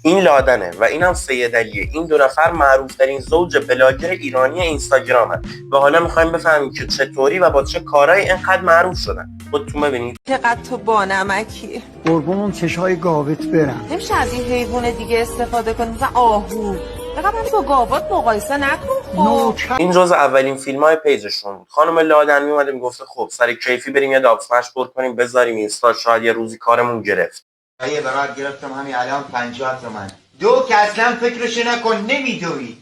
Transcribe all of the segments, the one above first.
این لادنه و اینم سید علیه. این دو نفر معروف ترین زوج بلاگر ایرانی اینستاگرامن و حالا میخوایم بفهمیم که چطوری و با چه کارهایی اینقدر معروف شدن. خودتون ببینید. چقدر تو بانمکی. قربون چشای گاوت برم. نمیشه از این حیوان دیگه استفاده کنیم، مثلا آهو. فقط با گاوات مقایسه نکن. این جز اولین فیلم های پیجشون بود. خانم لادن میومده میگفته خب سر کیفی بریم یه دابسمش پر کنیم بذاریم اینستا، شاید یه روزی کارمون گرفت. یه برات گرفتم همین الان 50 تومن. دو که اصلا فکرش نکن، نمیدوی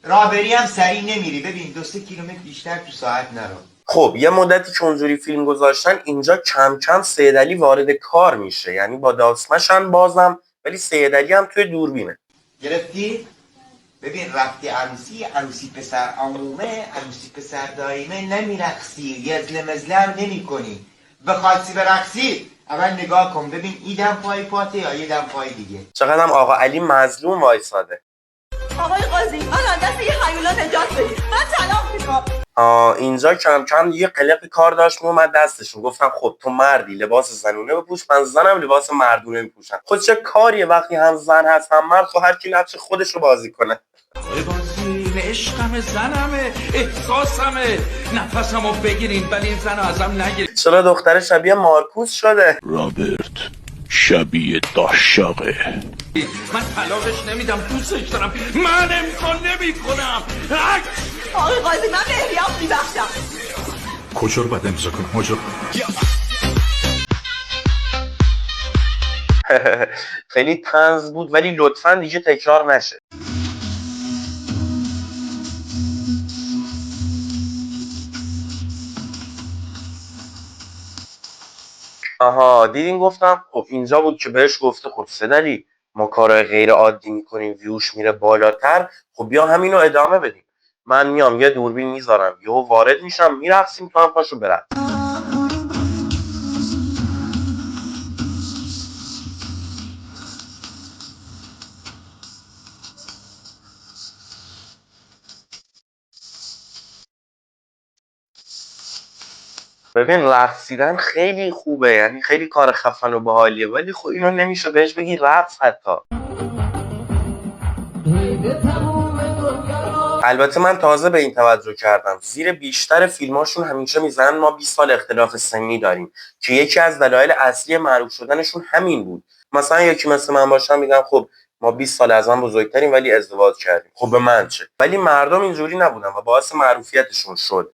راه بری هم سریع نمیری. ببین 2-3 کیلومتر بیشتر تو ساعت نرو. خب یه مدتی که اونجوری فیلم گذاشتن، اینجا کم کم سید علی وارد کار میشه، یعنی با داستمشن بازم، ولی سید علی هم توی دوربینه. گرفتی؟ ببین رفتی عروسی پسر عمومه، عروسی پسر دایمه، نمیرقصی، یزل مزله هم نمی کنی. بخواستی برقصی اول نگاه کن ببین ایدم پای پاته یا یه دم پای دیگه. چقدرم آقا علی مظلوم وایساده. آقای قاضی من دست یه حیولا نجات بدید، من طلاق میخوام. اینجا کم کم یه قلق کار داشت میومد دستشون. گفتم خب تو مردی لباس زنونه بپوش، من زنم لباس مردونه میپوشم. خود چه کاریه وقتی هم زن هست هم مرد، خب هر کی نقش خودش رو بازی کنه. بازی عشقمه، زنمه، احساسمه، نفسمو بگیرین ولی این زن ازم نگیرین. چرا دختر شبیه مارکوس شده؟ رابرت شبیه داشاقه. من طلاقش نمیدم، دوستش دارم، من امکان نمی کنم. آقای قاضی من مهریام میبخشم. کجا رو باید امضا کنم آجا؟ خیلی طنز بود ولی لطفاً دیگه تکرار نشه. آها دیدین گفتم خب اینجا بود که بهش گفته خب سدلی ما کارهای غیر عادی میکنیم ویوش میره بالاتر، خب بیا همینو ادامه بدیم. من میام یه دوربین میذارم یهو وارد میشم میرقصیم تو هم پاشو برقص. ببین رقصیدن خیلی خوبه، یعنی خیلی کار خفن و باحالیه، ولی خب اینو نمیشه بهش بگی رقص حتی. البته من تازه به این توجه کردم زیر بیشتر فیلماشون همیشه میزنن ما 20 سال اختلاف سنی داریم که یکی از دلایل اصلی معروف شدنشون همین بود. مثلا یکی مثل من باشم میگم خب ما 20 سال از هم بزرگتریم ولی ازدواج کردیم، خب به من چه؟ ولی مردم اینجوری نبودن و باعث معروفیتشون شد.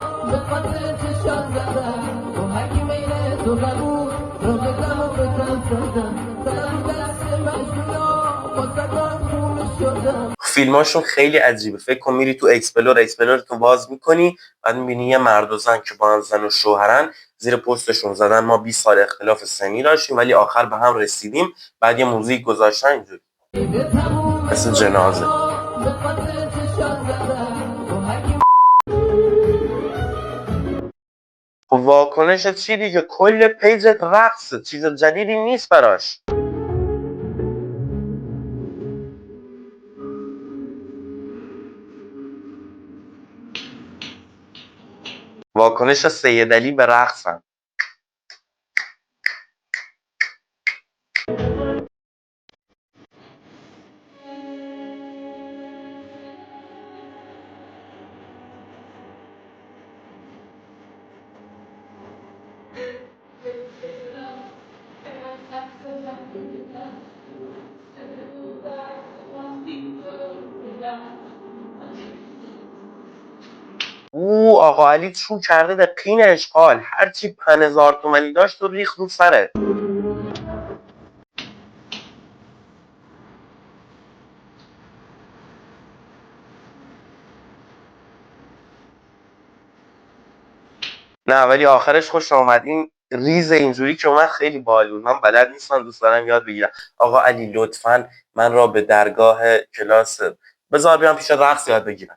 فیلماشون خیلی عجیبه. فکر کن میری تو اکسپلور تو باز میکنی، بعد میبینی یه مرد و زن که با هم زن و شوهرن، زیر پستشون زدن ما 20 سال اختلاف سنی داشتیم ولی آخر به هم رسیدیم. بعد یه موزیک گذاشتن اینجوری مثل جنازه. واکنش چی دیگه؟ کل پیجت رقصه، چیز جدیدی نیست براش. واکنش سید علی به رقصم. آقا علی چون کرده به قین اشغال، هرچی 5000 تومانی داشت و ریخ رو سرت. نه ولی آخرش خوش آمد. این ریز اینجوری که اومد خیلی باحال بود. من بلد نیستم، دوست دارم یاد بگیرم. آقا علی لطفاً من را به درگاه کلاس بذار بیام پیش رقص یاد بگیرم.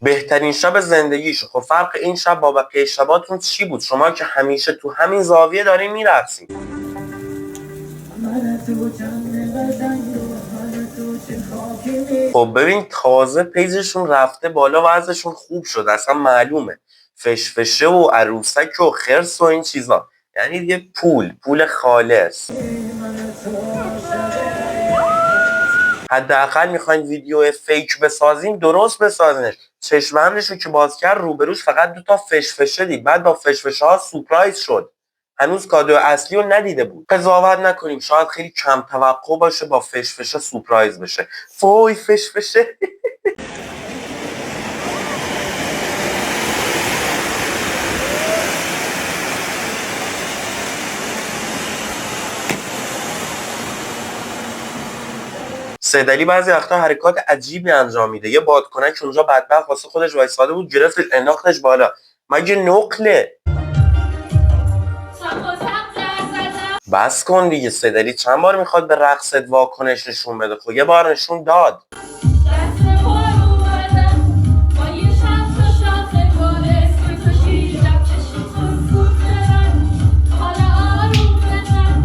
بهترین شب زندگیش. خب فرق این شب با بقیه شباتون چی بود؟ شما که همیشه تو همین زاویه دارین میرقصین. خب ببین تازه پیجشون رفته بالا و ازشون خوب شد، اصلا معلومه. فشفشه و عروسک و خرس و این چیزا. یعنی دیگه پول خالص. حداقل میخواین ویدیو فیک بسازین، درست بسازینش. چشمندش رو که باز کرد روبروش فقط 2 فشفشه دید، بعد با فشفشه ها سورپرایز شد. هنوز کادو اصلی رو ندیده بود. قضاوت نکنیم، شاید خیلی کم توقع باشه با فشفشه سورپرایز بشه. وای فشفشه. سید علی بعضی وقتا حرکات عجیبی انجام میده. یه بادکنک اونجا بدبخت واسه خودش وایساده بود، گرفت انداختش بالا. مگه نقله؟ بس کن دیگه. سید علی چند بار میخواد به رقصت واکنش نشون بده؟ خب یه بار نشون داد.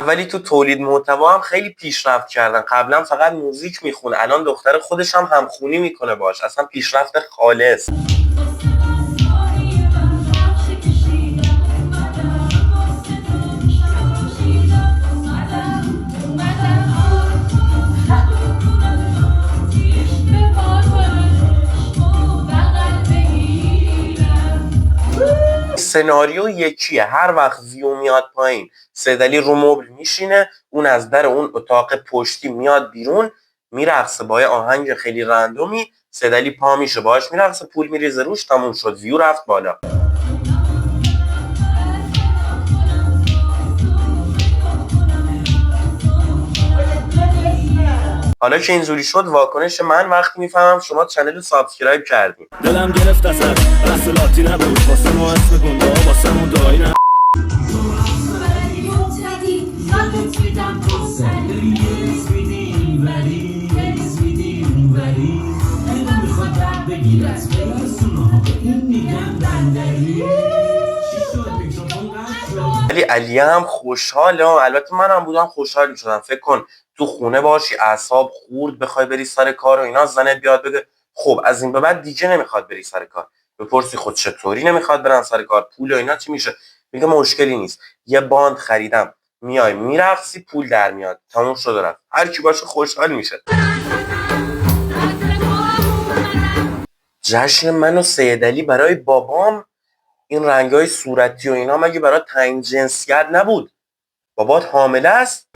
ولی تو تولید محتوا هم خیلی پیشرفت کردن. قبلا فقط موزیک میخونه، الان دختر خودش هم همخونی میکنه باش. اصلا پیشرفت خالص. سناریو یکیه. هر وقت ویو میاد پایین، سید علی رو مبل میشینه، اون از در اون اتاق پشتی میاد بیرون، میرقصه با یه آهنگ خیلی رندومی. سید علی پا میشه باهاش میرقصه، پول میریزه روش، تموم شد، ویو رفت بالا. حالا که اینجوری شد، واکنش من وقتی میفهمم شما چنل رو سابسکرایب کردین. دلم گرفت ازت رسولاتی نبود واسه ما اسم گنده واسه مون دایی نبود. ولی علی هم خوشحاله. البته منم بودم خوشحال میشدم. فکر کن تو خونه باشی، اعصاب خورد، بخوای بری سر کار و اینا، زنت بیاد بگه خب از این به بعد دیگه نمیخواد بری سر کار. بپرسی خود چطوری نمیخواد برن سر کار، پول و اینا چی میشه؟ میگه مشکلی نیست، یه باند خریدم، میای میرقصی، پول در میاد، تموم شد و رفت. هر کی باشه خوشحال میشه. جشن من و سید علی برای بابام این رنگای صورتی و اینا مگه برای تعیین جنسیت نبود؟ بابات حامله است؟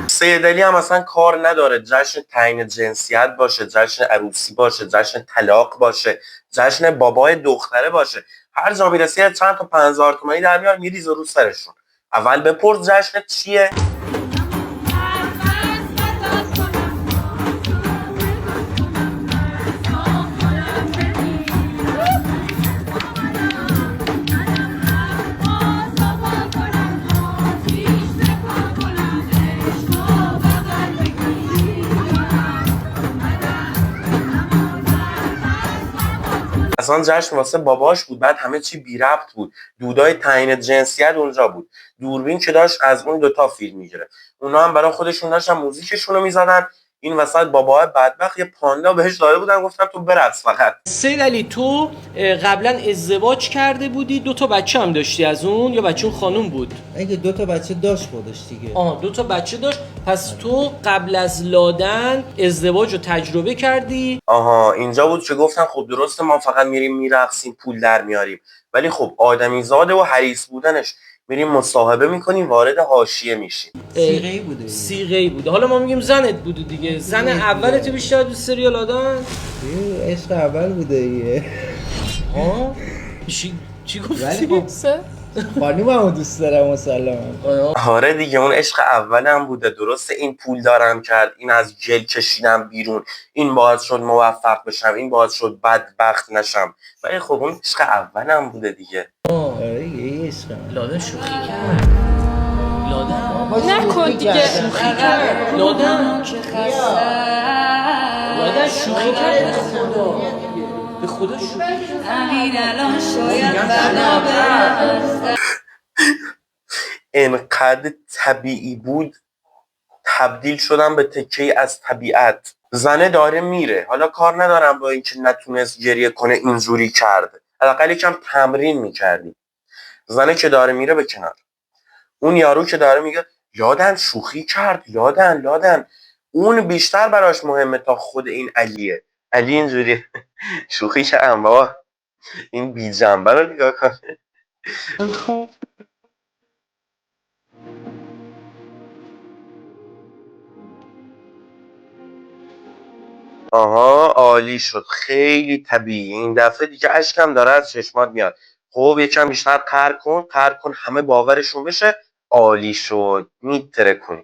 سید علی هم اصلا کار نداره جشن تعیین جنسیت باشه، جشن عروسی باشه، جشن طلاق باشه، جشن بابای دختره باشه. هر جا میرسی چند تا 5000 تومانی در میار میریزه رو سرشون. اول بپرس جشن چیه؟ اصلا جشن واسه باباش بود، بعد همه چی بی ربط بود. دودای تعیین جنسیت اونجا بود، دوربین که داشت از اون 2 فیلم میگیره، اونا هم برای خودشون داشتن موزیکشون رو میزدن. این وسط بابا بدبخت یه پاندا بهش داده بودن، گفتن تو برقص فقط. سید علی تو قبلا ازدواج کرده بودی، 2 بچه هم داشتی از اون، یا بچه اون خانوم بود؟ اگه 2 بچه داشت خودش دیگه. 2 بچه داشت. پس تو قبل از لادن ازدواج رو تجربه کردی؟ آها اینجا بود که گفتن خب درسته ما فقط میریم میرقصیم پول در میاریم، ولی خب آدمیزاده و حریص بودنش میریم مصاحبه میکنیم، وارد حاشیه میشیم. صیغه‌ای بوده. صیغه‌ای بوده. حالا ما میگیم زنت بوده دیگه. زن اولت بیشتر دوست داری یا لادن؟ عشق اول بوده دیگه. ها؟ چی گفتی؟ خانوممو دوست دارم مسلما. آره دیگه اون عشق اولم بوده. درسته این پول دارم کرد، این از جل کشیدم بیرون، این باعث شد موفق بشم، این باعث شد بدبخت نشم، ولی خب اون عشق اولم بوده دیگه. آره دیگه عشقم. لادن شوخی کرد. لادن نکن دیگه. شوخی کرد. لادن شوخی کرد. خدا به خدا انقدر طبیعی بود تبدیل شدم به تکه از طبیعت. زنه داره میره، حالا کار ندارم با اینکه نتونست گریه کنه اینجوری کرده، حداقل یکم تمرین میکردی. زنه که داره میره به کنار، اون یارو که داره میگه لادن شوخی کرد، لادن اون بیشتر براش مهمه تا خود این علیه. علی اینجوری شوخی کردم بابا، این بی جنبه رو نگاه کن. آها عالی شد، خیلی طبیعی. این دفعه دیگه اشکم داره از چشمات میاد. خب یکم بیشتر قهر کن همه باورشون بشه. عالی شد، میتره کن.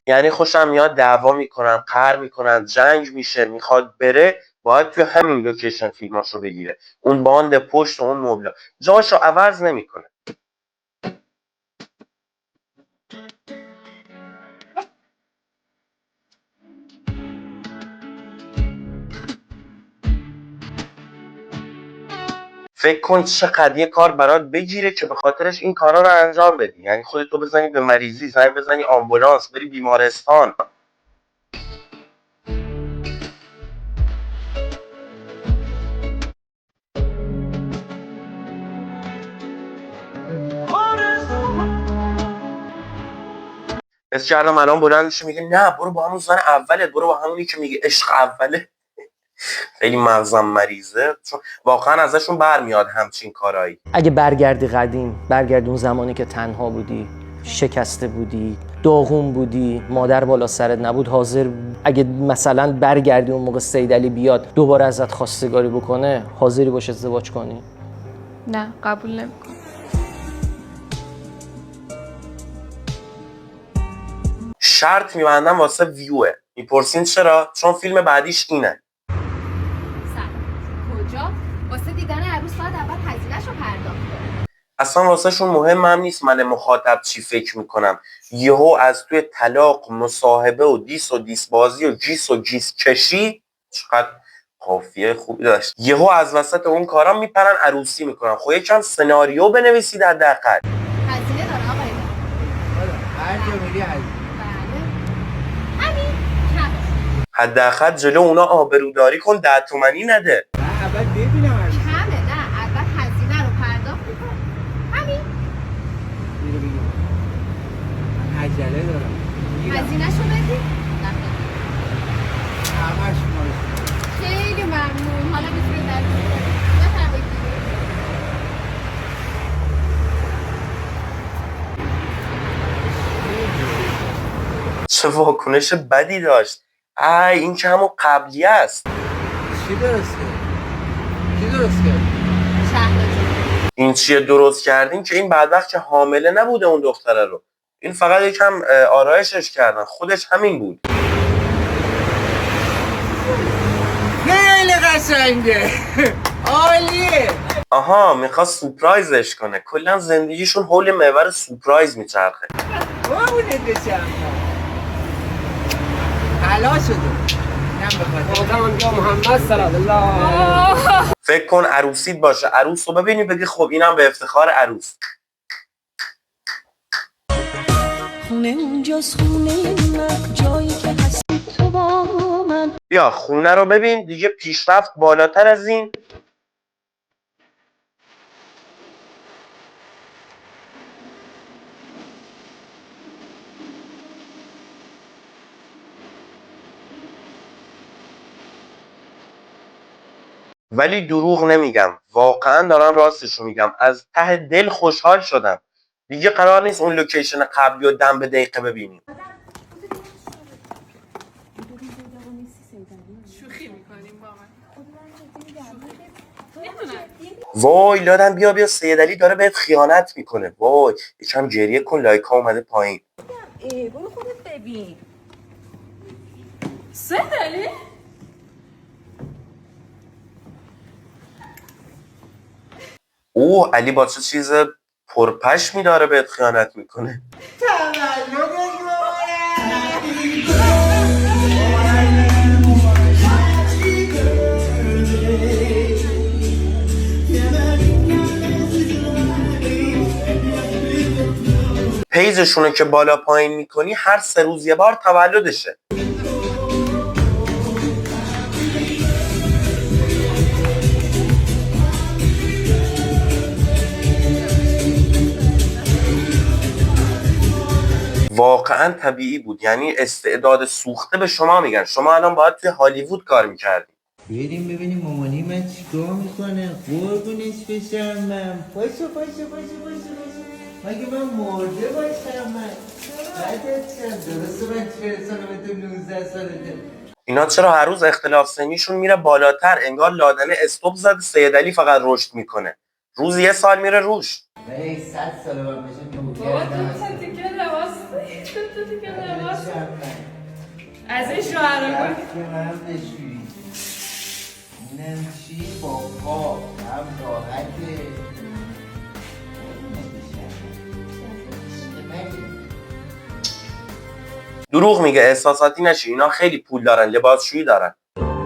یعنی خوشم میاد دعوا میکنن، قهر میکنن، جنگ میشه، میخواد بره، باید توی همین لوکیشن فیلماشو بگیره. اون باند پشت و اون مبلا جاشو عوض نمیکنه. فکر کن چقدر یه کار برات بگیره که به خاطرش این کارا رو انجام بدی. یعنی خودتو بزنی به مریضی، زنگ بزنی آمبولانس، بری بیمارستان. حس کردم الان بلندش میگه نه برو با همون زن اوله، برو با همونی که میگه عشق اوله. خیلی مغزم مریضه، چون واقعا ازشون برمیاد همچین کارایی. اگه برگردی قدیم، برگردی اون زمانی که تنها بودی، شکسته بودی، داغون بودی، مادر بالا سرت نبود، حاضر اگه مثلا برگردی اون موقع سید علی بیاد دوباره ازت خواستگاری بکنه، حاضری باشه ازدواج کنی؟ نه قبول نمیکنم. شرط میبندم واسه ویوه. میپرسین چرا؟ چون فیلم بعدیش اینه. کجا؟ واسه دیدن عروس باید اول هزینه‌شو پرداخت کنی. اصلا واسه شون مهم هم نیست من مخاطب چی فکر میکنم. یهو از توی طلاق، مصاحبه و دیس بازی و جیس کشی، چقدر قافیه خوبی داشت. یهو از وسط اون کارا میپرن عروسی میکنن. خب یکم سناریو بنویسید حداقل. هزینه داره آقای هر جا میری هزینه. بله. همین کم. حداقل جلو اونا آبروداری کن، 10 تومانی نده. نه اول ببینم کمه. نه اول هزینه رو پرداخت می‌کن. همین. عجله دارم. هزینه‌شو بدی. همش مال خیلی ممنون. حالا میتونید در بفرمایید. چه واکنش بدی داشت. این که همون قبلی است. چی درست کرد؟ چی درست کرد؟ این چیه درست کردین که این بدبخت که حامله نبوده اون دختره رو. این فقط یکم آرایشش کردن، خودش همین بود. خیلی قشنگه. عالیه. آها میخواست سورپرایزش کنه. کلا زندگیشون حول محور سورپرایز میچرخه. بابونه بشم حلا شده. فکر کن عروسیت باشه، عروس رو ببینی بگی خب اینم به افتخار عروس. خونه اونجاست، خونه من، جایی که هستی تو با من. بیا خونه رو ببین دیگه، پیشرفت بالاتر از این. ولی دروغ نمیگم، واقعا دارم راستشو میگم، از ته دل خوشحال شدم. دیگه قرار نیست اون لوکیشن قبلی رو دم به دقیقه ببینیم. شوخی میکنیم با من. وای لادم بیا سید علی داره بهت خیانت میکنه. وای یکم گریه کن، لایک ها اومده پایین. برو خودت ببین. سید علی؟ علی با چه چیز پرپشمی داره بهت خیانت میکنه. تولدش ایجشون که بالا پایین میکنی هر 3 روز یه بار تولدشه. واقعا طبیعی بود، یعنی استعداد سوخته به شما میگن. شما الان باید توی هالیوود کار میکردی. بریم ببینیم مامانی من چیکار میکنه. قربونش بشم من. پاشو مگه من مرده باشم من. بعدت چند درسته من 40 سالمه 19 سالته. اینا چرا هر روز اختلاف سنیشون میره بالاتر؟ انگار لادن استوب زده سید علی فقط رشد میکنه. روز 1 سال میره روش. ولی 100 سال من بشم بابا تو تیکه لباس تو تیکه لباس از این شوهرها من بشوی اینم چی با پا هم راحته. دروغ میگه، احساساتی نشی. اینا خیلی پول دارن، لباسشویی دارن.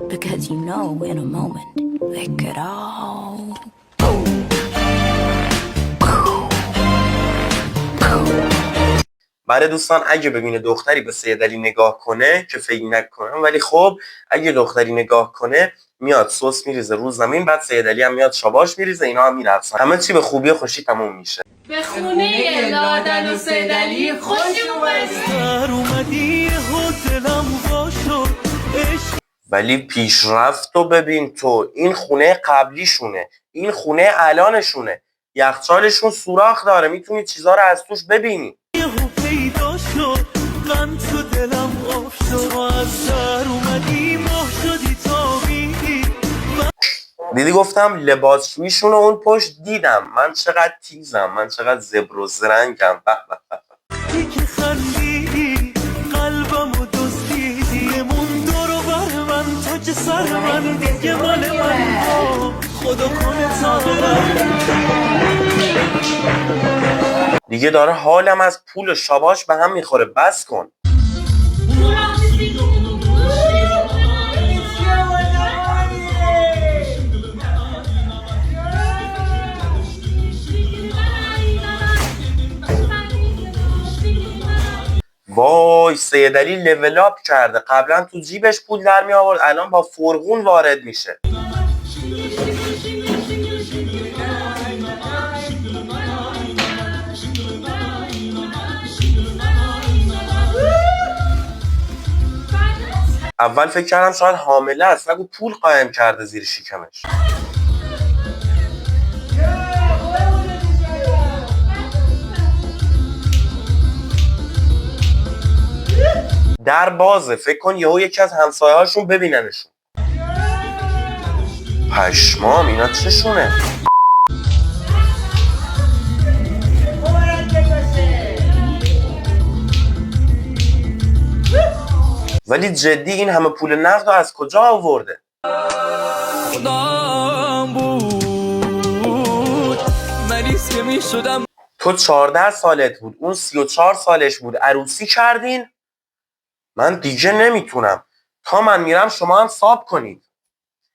Because you know in a moment they could all برای دوستان اگه ببینه دختری به سید علی نگاه کنه که فکر نکنم، ولی خب اگه دختری نگاه کنه میاد سس میریزه رو زمین، بعد سید علی هم میاد شاباش میریزه، اینا هم میرقصن. همه چی به خوبی و خوشی تموم میشه. به خونه لادن و سید علی خوش اومدی. ولی پیشرفت رو ببین تو. این خونه قبلیشونه، این خونه الانشونه. یخچالشون سوراخ داره، میتونی چیزا رو از توش ببینی. دیدی گفتم لباسشویشون رو اون پشت دیدم. من چقدر تیزم، من چقدر زبر و زرنگم. دیگه داره حالم از پول شاباش به هم میخوره. بس کن. وای سید علی لول اپ کرده. قبلا تو جیبش پول در می آورد، الان با فرغون وارد میشه. اول فکر کردم شاید حامله است، نگو پول قایم کرده زیر شکمش. در بازه، فکر کن یهو یکی از همسایه‌هاشون ببیننشون. پشمام اینا چشونه؟ ولی جدی این همه پول نقد از کجا آورده؟ تو 14 سالت بود، اون 34 سالش بود، عروسی کردین؟ من دیگه نمیتونم. تا من میرم شما هم صاب کنید.